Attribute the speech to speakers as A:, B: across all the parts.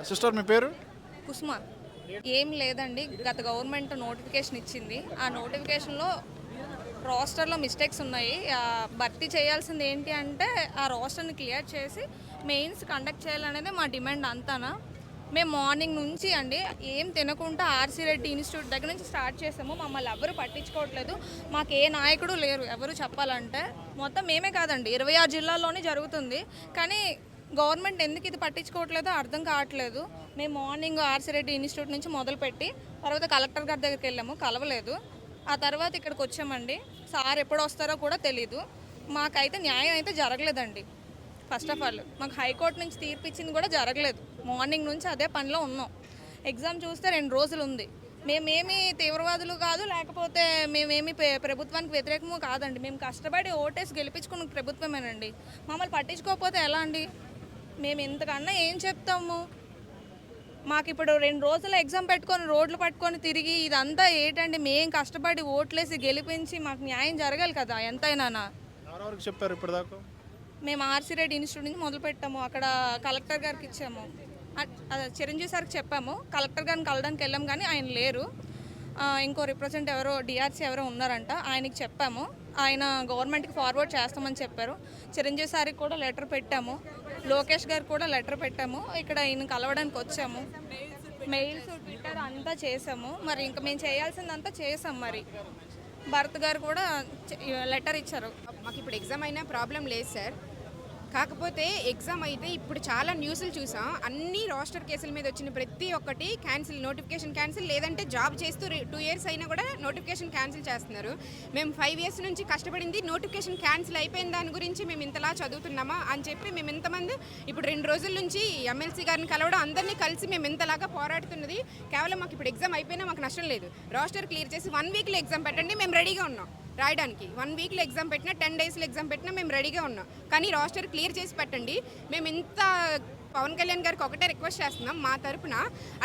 A: Sister మీ పేరు?
B: కుసుమ. ఏం లేదండి, గత గవర్నమెంట్ నోటిఫికేషన్ ఇచ్చింది. ఆ నోటిఫికేషన్లో రోస్టర్లో మిస్టేక్స్ ఉన్నాయి. భర్తీ చేయాల్సింది ఏంటి అంటే ఆ రోస్టర్ని క్లియర్ చేసి మెయిన్స్ కండక్ట్ చేయాలనేది మా డిమాండ్ అంతానా. మేము మార్నింగ్ నుంచి అండి ఏం తినకుండా ఆర్సీ రెడ్డి ఇన్స్టిట్యూట్ దగ్గర నుంచి స్టార్ట్ చేసాము. మమ్మల్ని ఎవరు పట్టించుకోవట్లేదు. మాకు ఏ నాయకుడు లేరు ఎవరు చెప్పాలంటే. మొత్తం మేమే కాదండి 26 జిల్లాల్లోనే జరుగుతుంది. కానీ గవర్నమెంట్ ఎందుకు ఇది పట్టించుకోవట్లేదో అర్థం కావట్లేదు. మేము మార్నింగ్ ఆర్సీ రెడ్డి ఇన్స్టిట్యూట్ నుంచి మొదలుపెట్టి తర్వాత కలెక్టర్ గారి దగ్గరికి వెళ్ళాము, కలవలేదు. ఆ తర్వాత ఇక్కడికి వచ్చామండి. సార్ ఎప్పుడు వస్తారో కూడా తెలీదు. మాకైతే న్యాయం అయితే జరగలేదండి. ఫస్ట్ ఆఫ్ ఆల్ మాకు హైకోర్టు నుంచి తీర్పు ఇచ్చింది కూడా జరగలేదు. మార్నింగ్ నుంచి అదే పనిలో ఉన్నాం. ఎగ్జామ్ చూస్తే 2 రోజులు ఉంది. మేమేమి తీవ్రవాదులు కాదు, లేకపోతే మేమేమి ప్రభుత్వానికి వ్యతిరేకము కాదండి. మేము కష్టపడి ఓటేసి గెలిపించుకున్న ప్రభుత్వమేనండి. మమ్మల్ని పట్టించుకోకపోతే ఎలా అండి? మేము ఇంతకన్నా ఏం చెప్తాము? మాకు ఇప్పుడు 2 రోజుల ఎగ్జామ్ పెట్టుకొని రోడ్లు పట్టుకొని తిరిగి ఇదంతా ఏంటండి? మేము కష్టపడి ఓట్లేసి గెలిపించి మాకు న్యాయం జరగాలి కదా ఎంతైనా.
A: ఎవరెవరికి చెప్పారు ఇప్పటిదాకా?
B: మేము ఆర్సీ రెడ్డి ఇన్స్టిట్యూట్ నుంచి మొదలు పెట్టాము. అక్కడ కలెక్టర్ గారికి ఇచ్చాము, చిరంజీవి సార్కి చెప్పాము. కలెక్టర్ గారిని కలవడానికి వెళ్ళాము కానీ ఆయన లేరు. ఇంకో రిప్రజెంట్ ఎవరో డిఆర్సీ ఎవరో ఉన్నారంట, ఆయనకి చెప్పాము. ఆయన గవర్నమెంట్కి ఫార్వర్డ్ చేస్తామని చెప్పారు. చిరంజీవి సార్కి కూడా లెటర్ పెట్టాము, లోకేష్ గారికి కూడా లెటర్ పెట్టాము. ఇక్కడ ఈయన కలవడానికి వచ్చాము. మెయిల్స్ ట్విట్టర్ అంతా చేసాము. మరి ఇంకా మేము చేయాల్సిందంతా చేసాం. మరి భరత్ గారు కూడా లెటర్ ఇచ్చారు.
C: మాకు ఇప్పుడు ఎగ్జామ్ అయినా ప్రాబ్లం లేదు సార్. కాకపోతే ఎగ్జామ్ అయితే ఇప్పుడు చాలా న్యూస్లు చూసాం. అన్ని రోస్టర్ కేసుల మీద వచ్చిన ప్రతి ఒక్కటి క్యాన్సిల్, నోటిఫికేషన్ క్యాన్సిల్, లేదంటే జాబ్ చేస్తూ 2 ఇయర్స్ అయినా కూడా నోటిఫికేషన్ క్యాన్సిల్ చేస్తున్నారు. మేము 5 ఇయర్స్ నుంచి కష్టపడింది నోటిఫికేషన్ క్యాన్సిల్ అయిపోయిన దాని గురించి మేము ఇంతలా చదువుతున్నామా అని చెప్పి మేము ఇంతమంది ఇప్పుడు 2 రోజుల నుంచి ఎమ్మెల్సీ గారిని కలవడం, అందరినీ కలిసి మేము ఇంతలాగా పోరాడుతున్నది కేవలం మాకు ఇప్పుడు ఎగ్జామ్ అయిపోయినా మాకు నష్టం లేదు. రోస్టర్ క్లియర్ చేసి 1 వీక్లో ఎగ్జామ్ పెట్టండి, మేము రెడీగా ఉన్నాం రాయడానికి. 1 వీక్లో ఎగ్జామ్ పెట్టినా 10 డేస్లో ఎగ్జామ్ పెట్టినా మేము రెడీగా ఉన్నాం. కానీ రోస్టర్ క్లియర్ చేసి పెట్టండి. మేము ఇంత పవన్ కళ్యాణ్ గారికి ఒకటే రిక్వెస్ట్ చేస్తున్నాం మా తరపున.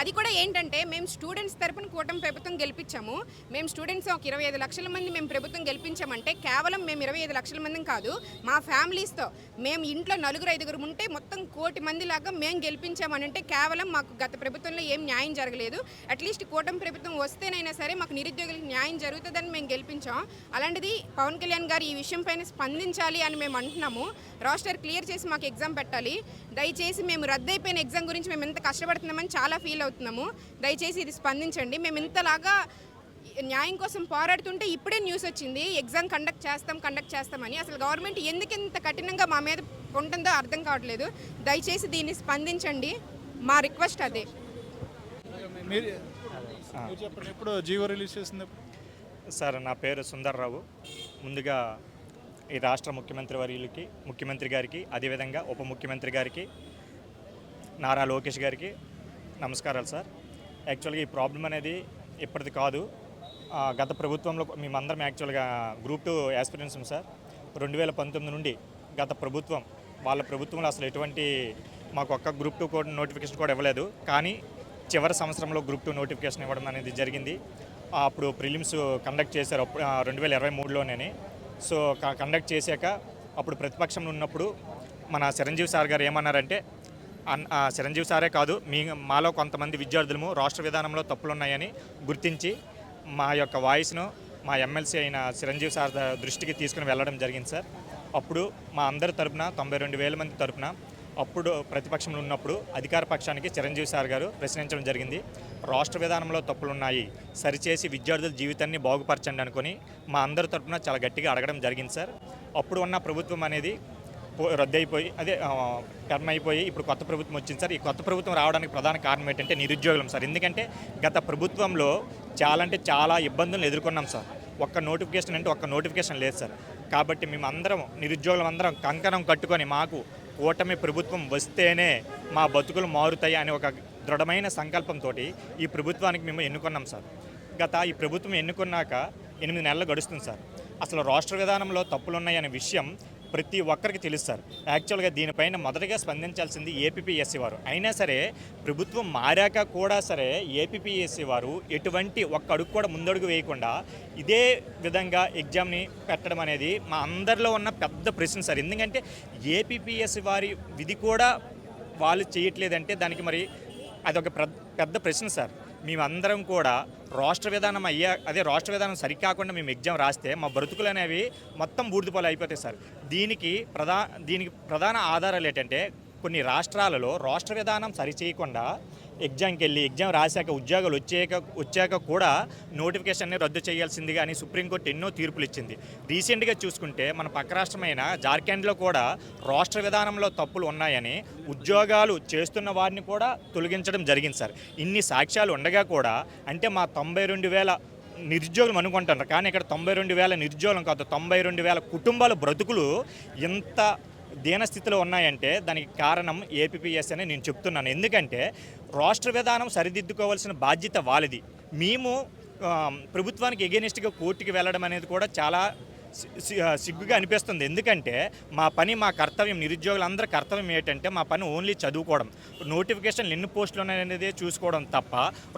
C: అది కూడా ఏంటంటే మేము స్టూడెంట్స్ తరపున కూటమి ప్రభుత్వం గెలిపించాము. మేము స్టూడెంట్స్ ఒక 25 లక్షల మంది మేము ప్రభుత్వం గెలిపించామంటే కేవలం మేము 25 లక్షల మందిని కాదు, మా ఫ్యామిలీస్తో మేము ఇంట్లో 4-5 ఉంటే మొత్తం 1 కోటి మంది లాగా మేము గెలిపించామని అంటే కేవలం మాకు గత ప్రభుత్వంలో ఏం న్యాయం జరగలేదు. అట్లీస్ట్ కూటమి ప్రభుత్వం వస్తేనైనా సరే మాకు నిరుద్యోగులకు న్యాయం జరుగుతుందని మేము గెలిపించాం. అలాంటిది పవన్ కళ్యాణ్ గారు ఈ విషయం పైన స్పందించాలి అని మేము అంటున్నాము. రోస్టర్ క్లియర్ చేసి మాకు ఎగ్జామ్ పెట్టాలి. దయచేసి మేము రద్దయిపోయిన ఎగ్జామ్ గురించి మేము ఎంత కష్టపడుతున్నామని చాలా ఫీల్ అవుతున్నాము. దయచేసి ఇది స్పందించండి. మేము ఇంతలాగా న్యాయం కోసం పోరాడుతుంటే ఇప్పుడే న్యూస్ వచ్చింది ఎగ్జామ్ కండక్ట్ చేస్తామని. అసలు గవర్నమెంట్ ఎందుకు ఇంత కఠినంగా మా మీద ఉంటుందో అర్థం కావట్లేదు. దయచేసి దీన్ని స్పందించండి, మా రిక్వెస్ట్ అదే.
A: మీరు చెప్పండి, ఎప్పుడు జీవో రిలీజ్ చేసింది?
D: సార్ నా పేరు సుందర్రావు. ముందుగా ఈ రాష్ట్ర ముఖ్యమంత్రి గారికి అదేవిధంగా ఉప ముఖ్యమంత్రి గారికి నారా లోకేష్ గారికి నమస్కారాలు సార్. యాక్చువల్గా ఈ ప్రాబ్లం అనేది ఇప్పటిది కాదు. గత ప్రభుత్వంలో మేమందరం యాక్చువల్గా గ్రూప్ 2 యాస్పిరెంట్స్ సార్. 2019 నుండి గత వాళ్ళ ప్రభుత్వంలో అసలు ఎటువంటి మాకు ఒక్క గ్రూప్ 2 కూడా నోటిఫికేషన్ కూడా ఇవ్వలేదు. కానీ చివరి సంవత్సరంలో గ్రూప్ 2 నోటిఫికేషన్ ఇవ్వడం అనేది జరిగింది. అప్పుడు ప్రిలిమ్స్ కండక్ట్ చేశారు 2023లోనే. సో కండక్ట్ చేశాక అప్పుడు ప్రతిపక్షంలో ఉన్నప్పుడు మన చిరంజీవి సార్ గారు ఏమన్నారంటే, చిరంజీవి సారే కాదు మాలో కొంతమంది విద్యార్థులము రాష్ట్ర విధానంలో తప్పులున్నాయని గుర్తించి మా యొక్క వాయిస్ను మా ఎమ్మెల్సీ అయిన చిరంజీవి సార్ దృష్టికి తీసుకుని వెళ్ళడం జరిగింది సార్. అప్పుడు మా అందరి తరపున 92,000 మంది తరపున అప్పుడు ప్రతిపక్షంలో ఉన్నప్పుడు అధికార పక్షానికి చిరంజీవి సార్ గారు ప్రశ్నించడం జరిగింది. రాష్ట్ర విధానంలో తప్పులున్నాయి, సరిచేసి విద్యార్థుల జీవితాన్ని బాగుపరచండి అనుకొని మా అందరి తరపున చాలా గట్టిగా అడగడం జరిగింది సార్. అప్పుడు ఉన్న ప్రభుత్వం అనేది రద్దయిపోయి టర్న్ అయిపోయి ఇప్పుడు కొత్త ప్రభుత్వం వచ్చింది సార్. ఈ కొత్త ప్రభుత్వం రావడానికి ప్రధాన కారణం ఏంటంటే నిరుద్యోగులం సార్. ఎందుకంటే గత ప్రభుత్వంలో చాలా ఇబ్బందులు ఎదుర్కొన్నాం సార్. ఒక్క నోటిఫికేషన్ లేదు సార్. కాబట్టి మేము అందరం నిరుద్యోగులం అందరం కంకణం కట్టుకొని మాకు కూటమి ప్రభుత్వం వస్తేనే మా బతుకులు మారుతాయి అనే ఒక దృఢమైన సంకల్పంతో ఈ ప్రభుత్వానికి మేము ఎన్నుకున్నాం సార్. ఈ ప్రభుత్వం ఎన్నుకున్నాక 8 నెలలు గడుస్తుంది సార్. అసలు రాష్ట్ర విధానంలో తప్పులున్నాయనే విషయం ప్రతి ఒక్కరికి తెలుసు సార్. యాక్చువల్గా దీనిపైన మొదటగా స్పందించాల్సింది ఏపీపీఎస్సీ వారు. అయినా సరే ప్రభుత్వం మారాక కూడా సరే ఏపీపీఎస్సీ వారు ఎటువంటి ఒక్క అడుగు కూడా ముందడుగు వేయకుండా ఇదే విధంగా ఎగ్జామ్ని పెట్టడం అనేది మా అందరిలో ఉన్న పెద్ద ప్రశ్న సార్. ఎందుకంటే ఏపీపీఎస్సీ వారి విధి కూడా వాళ్ళు చేయట్లేదంటే దానికి మరి అదొక పెద్ద ప్రశ్న సార్. మేమందరం కూడా రాష్ట్ర విధానం రాష్ట్ర విధానం సరికాకుండా మేము ఎగ్జామ్ రాస్తే మా బ్రతుకులు అనేవి మొత్తం బూడిదపాలు అయిపోతాయి సార్. దీనికి ప్రధాన ఆధారాలు ఏంటంటే కొన్ని రాష్ట్రాలలో రాష్ట్ర విధానం సరిచేయకుండా ఎగ్జామ్కి వెళ్ళి ఎగ్జామ్ రాశాక ఉద్యోగాలు వచ్చాక కూడా నోటిఫికేషన్ని రద్దు చేయాల్సిందిగా అని సుప్రీంకోర్టు ఎన్నో తీర్పులు ఇచ్చింది. రీసెంట్గా చూసుకుంటే మన పక్క రాష్ట్రమైన జార్ఖండ్లో కూడా రాష్ట్ర విధానంలో తప్పులు ఉన్నాయని ఉద్యోగాలు చేస్తున్న వారిని కూడా తొలగించడం జరిగింది సార్. ఇన్ని సాక్ష్యాలు ఉండగా కూడా అంటే మా 92,000 నిరుద్యోగులు అనుకుంటున్నారు, కానీ ఇక్కడ 92,000 నిరుద్యోగులు కాదు, 92,000 కుటుంబాల బ్రతుకులు ఎంత దీనస్థితిలో ఉన్నాయంటే దానికి కారణం ఏపీపీఎస్ అని నేను చెప్తున్నాను. ఎందుకంటే రాష్ట్ర విధానం సరిదిద్దుకోవాల్సిన బాధ్యత వాళ్ళది. మేము ప్రభుత్వానికి ఎగెనిస్ట్గా కోర్టుకి వెళ్ళడం అనేది కూడా చాలా సిగ్గుగా అనిపిస్తుంది. ఎందుకంటే మా కర్తవ్యం, నిరుద్యోగులందరి కర్తవ్యం ఏంటంటే మా పని ఓన్లీ చదువుకోవడం, నోటిఫికేషన్లు ఎన్ని పోస్టులు ఉన్నాయనేదే చూసుకోవడం తప్ప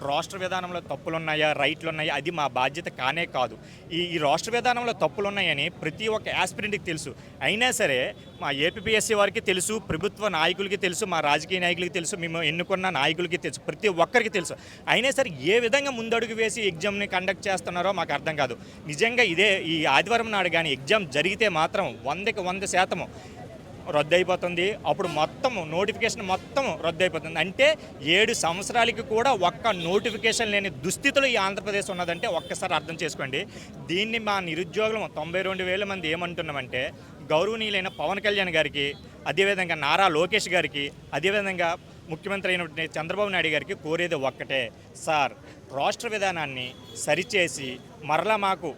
D: రాష్ట్ర విధానంలో తప్పులు ఉన్నాయా రైట్లు ఉన్నాయా అది మా బాధ్యత కానే కాదు. ఈ రాష్ట్ర విధానంలో తప్పులు ఉన్నాయని ప్రతి ఒక్క యాస్పిరెంట్కి తెలుసు. అయినా సరే మా ఏపీపీఎస్సీ వారికి తెలుసు, ప్రభుత్వ నాయకులకి తెలుసు, మా రాజకీయ నాయకులకి తెలుసు, మేము ఎన్నుకున్న నాయకులకి తెలుసు, ప్రతి ఒక్కరికి తెలుసు. అయినా సరే ఏ విధంగా ముందడుగు వేసి ఎగ్జామ్ని కండక్ట్ చేస్తున్నారో మాకు అర్థం కాదు. నిజంగా ఈ ఆదివారం నాడు కానీ ఎగ్జామ్ జరిగితే మాత్రం 100కి 100% రద్దు అయిపోతుంది. అప్పుడు మొత్తం నోటిఫికేషన్ మొత్తం రద్దు అయిపోతుంది. అంటే 7 సంవత్సరాలకి కూడా ఒక్క నోటిఫికేషన్ లేని దుస్థితిలో ఈ ఆంధ్రప్రదేశ్ ఉన్నదంటే ఒక్కసారి అర్థం చేసుకోండి. దీన్ని మా నిరుద్యోగులు 92,000 మంది ఏమంటున్నామంటే గౌరవనీయులైన పవన్ కళ్యాణ్ గారికి, అదేవిధంగా నారా లోకేష్ గారికి, అదేవిధంగా ముఖ్యమంత్రి అయిన చంద్రబాబు నాయుడు గారికి కోరేది ఒక్కటే సార్, రాష్ట్ర విధానాన్ని సరిచేసి మరలా మాకు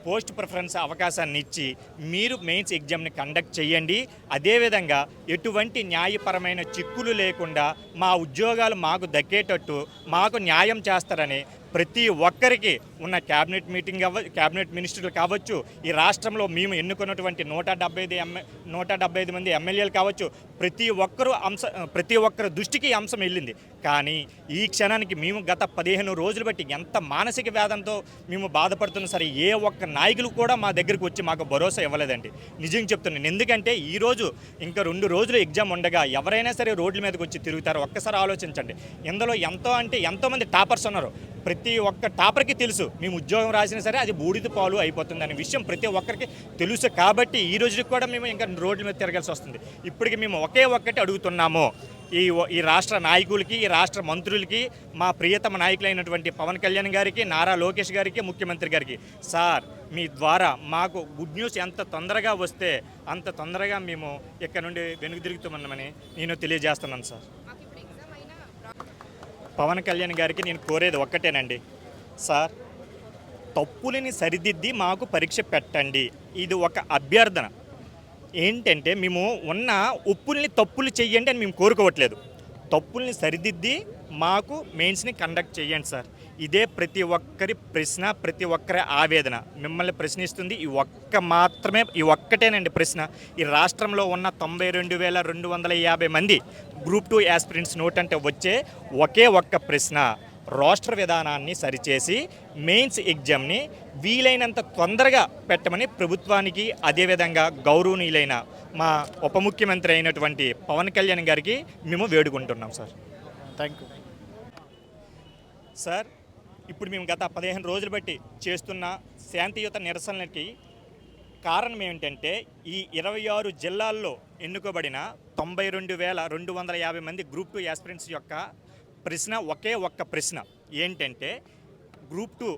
D: పోస్ట్ ప్రిఫరెన్స్ అవకాశాన్ని ఇచ్చి మీరు మెయిన్స్ ఎగ్జామ్ని కండక్ట్ చేయండి. అదేవిధంగా ఎటువంటి న్యాయపరమైన చిక్కులు లేకుండా మా ఉద్యోగాలు మాకు దక్కేటట్టు మాకు న్యాయం చేస్తారని ప్రతి ఒక్కరికి ఉన్న క్యాబినెట్ మినిస్టర్లు కావచ్చు, ఈ రాష్ట్రంలో మేము ఎన్నుకున్నటువంటి 175 మంది ఎమ్మెల్యేలు కావచ్చు, ప్రతి ఒక్కరు దృష్టికి ఈ అంశం వెళ్ళింది. కానీ ఈ క్షణానికి మేము గత 15 రోజులు బట్టి ఎంత మానసిక వేదంతో మేము బాధపడుతున్నా సరే ఏ ఒక్క నాయకులు కూడా మా దగ్గరికి వచ్చి మాకు భరోసా ఇవ్వలేదండి. నిజంగా చెప్తున్నాను. ఎందుకంటే ఈరోజు ఇంకా 2 రోజులు ఎగ్జామ్ ఉండగా ఎవరైనా సరే రోడ్ల మీదకి వచ్చి తిరుగుతారు. ఒక్కసారి ఆలోచించండి. ఇందులో ఎంతోమంది టాపర్స్ ఉన్నారు. ప్రతి ఒక్క టాపర్కి తెలుసు మేము ఉద్యోగం రాసినా సరే అది బూడిద పాలు అయిపోతుంది అనే విషయం ప్రతి ఒక్కరికి తెలుసు. కాబట్టి ఈ రోజుకి కూడా మేము ఇంకా రోడ్ల మీద తిరగాల్సి వస్తుంది. ఇప్పటికి మేము ఒక్కటి అడుగుతున్నాము ఈ రాష్ట్ర నాయకులకి, ఈ రాష్ట్ర మంత్రులకి, మా ప్రియతమ నాయకులైనటువంటి పవన్ కళ్యాణ్ గారికి, నారా లోకేష్ గారికి, ముఖ్యమంత్రి గారికి, సార్ మీ ద్వారా మాకు గుడ్ న్యూస్ ఎంత తొందరగా వస్తే అంత తొందరగా మేము ఇక్కడ నుండి వెనుక తిరుగుతామని నేను తెలియజేస్తున్నాను సార్. పవన్ కళ్యాణ్ గారికి నేను కోరేది ఒక్కటేనండి సార్, తప్పులని సరిదిద్ది మాకు పరీక్ష పెట్టండి. ఇది ఒక అభ్యర్థన. ఏంటంటే మేము ఉన్న ఒప్పుల్ని తప్పులు చెయ్యండి అని మేము కోరుకోవట్లేదు. తప్పుల్ని సరిదిద్ది మాకు మెయిన్స్ని కండక్ట్ చేయండి సార్. ఇదే ప్రతి ఒక్కరి ప్రశ్న, ప్రతి ఒక్కరి ఆవేదన. మిమ్మల్ని ప్రశ్నిస్తుంది ఈ ఒక్కటేనండి ప్రశ్న. ఈ రాష్ట్రంలో ఉన్న 92,250 మంది గ్రూప్ 2 యాస్పిరెంట్స్ నోటంటే వచ్చే ఒకే ఒక్క ప్రశ్న, రాష్ట్ర విధానాన్ని సరిచేసి మెయిన్స్ ఎగ్జామ్ని వీలైనంత తొందరగా పెట్టమని ప్రభుత్వానికి, అదేవిధంగా గౌరవనీయులైన మా ఉప ముఖ్యమంత్రి అయినటువంటి పవన్ కళ్యాణ్ గారికి మేము వేడుకుంటున్నాం సార్.
A: Thank you
D: sir. ఇప్పుడు మేము గత 15 రోజులు బట్టి చేస్తున్న శాంతియుత నిరసనలకి కారణం ఏమిటంటే ఈ 26 జిల్లాల్లో ఎన్నుకోబడిన 92,250 మంది గ్రూప్ 2 యాస్పిరెంట్స్ యొక్క ప్రశ్న ఒకే ఒక్క ప్రశ్న ఏంటంటే గ్రూప్ 2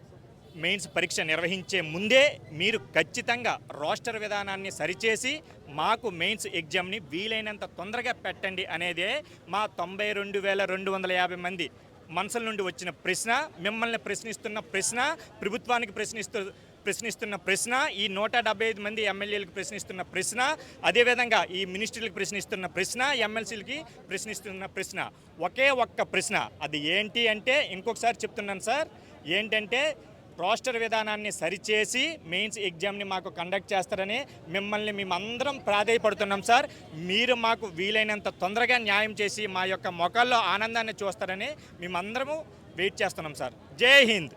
D: మెయిన్స్ పరీక్ష నిర్వహించే ముందే మీరు ఖచ్చితంగా రాష్ట్ర విధానాన్ని సరిచేసి మాకు మెయిన్స్ ఎగ్జామ్ని వీలైనంత తొందరగా పెట్టండి అనేదే మా 92,250 మంది మనసుల నుండి వచ్చిన ప్రశ్న. మిమ్మల్ని ప్రశ్నిస్తున్న ప్రశ్న, ప్రభుత్వానికి ప్రశ్నిస్తున్న ప్రశ్న, ఈ 175 మంది ఎమ్మెల్యేలకు ప్రశ్నిస్తున్న ప్రశ్న, అదేవిధంగా ఈ మినిస్టర్లకు ప్రశ్నిస్తున్న ప్రశ్న, ఎమ్మెల్సీలకి ప్రశ్నిస్తున్న ప్రశ్న ఒకే ఒక్క ప్రశ్న. అది ఏంటి అంటే ఇంకొకసారి చెప్తున్నాను సార్, ఏంటంటే రాష్ట్ర విధానాన్ని సరిచేసి మెయిన్స్ ఎగ్జామ్ని మాకు కండక్ట్ చేస్తారని మిమ్మల్ని మేమందరం ప్రాధేయపడుతున్నాం సార్. మీరు మాకు వీలైనంత తొందరగా న్యాయం చేసి మా యొక్క మొఖాల్లో ఆనందాన్ని చూస్తారని మేమందరము వెయిట్ చేస్తున్నాం సార్. జై హింద్.